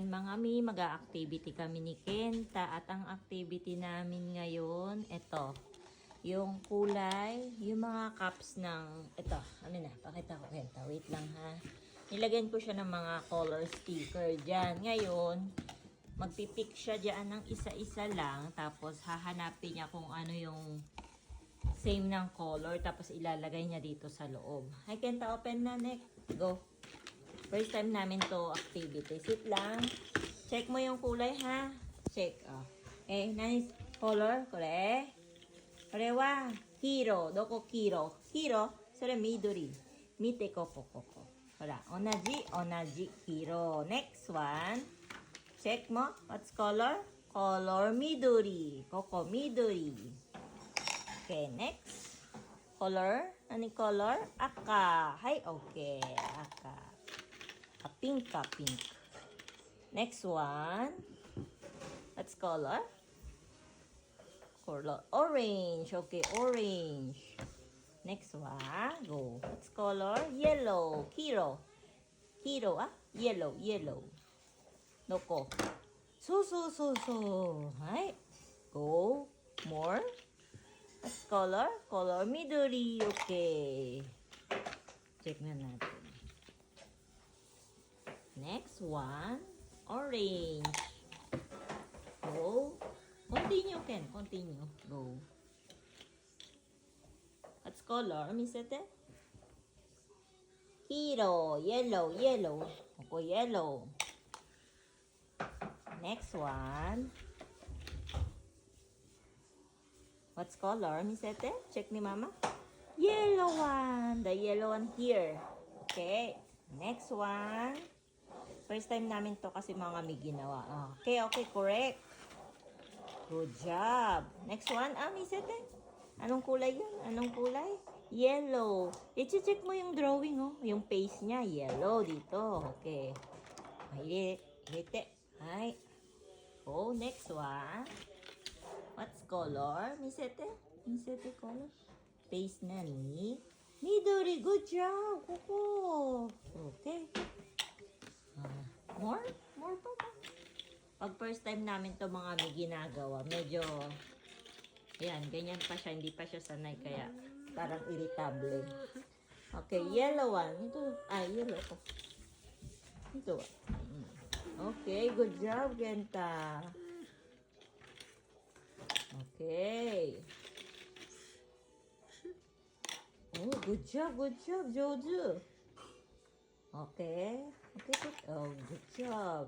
Ayan mga mi, mag-activity kami ni Kenta at ang activity namin ngayon, ito, yung kulay, yung mga cups ng, ito, ano na, pakita ko Kenta, wait lang ha. Nilagyan ko siya ng mga color sticker dyan. Ngayon, magpipick siya dyan ng isa-isa lang, tapos hahanapin niya kung ano yung same ng color, tapos ilalagay niya dito sa loob. Hi Kenta, open na, next, go. First time namin to activity. Sit lang. Check mo yung kulay ha. Check. Oh. Nice color. Kore. Kore wa hiro. Doko kiro? Hiro. Sore midori. Mite koko koko. Hora. Onaji. Onaji. Hiro. Next one. Check mo. What's color? Color midori. Koko midori. Okay. Next. Color. Ano color? Aka. Hi. Okay. Aka. Pink. Next one. Let's color. Color orange. Okay, orange. Next one. Go. Let's color yellow. Kiro. Yellow. Noko. So. Hi. Go. More. Let's color. Color midori. Okay. Check na natin. Next one, orange. Go. Continue, Ken. Continue. Go. Let's color, Misete. Hiro. Yellow. Okay, yellow. Next one. What's color, Misete? Check ni Mama. Yellow one. The yellow one here. Okay. Next one. First time namin to kasi mga may ginawa. Okay, correct. Good job. Next one, Misete. Anong kulay yun? Anong kulay? Yellow. I-check mo yung drawing, oh. Yung face niya, yellow dito. Okay. Hite. Hi. Oh, next one. What's color, Misete? Misete color? Face na ni Midori. Good job. Kuko. Okay. More pa ba? Pag first time namin to mga may ginagawa, medyo, ayan, ganyan pa siya, hindi pa siya sanay, kaya parang irritable. Okay, yellow one. Yellow ko. Ito. Okay, good job, Genta. Okay. Oh, good job, Jojo. Okay. Oh, good job.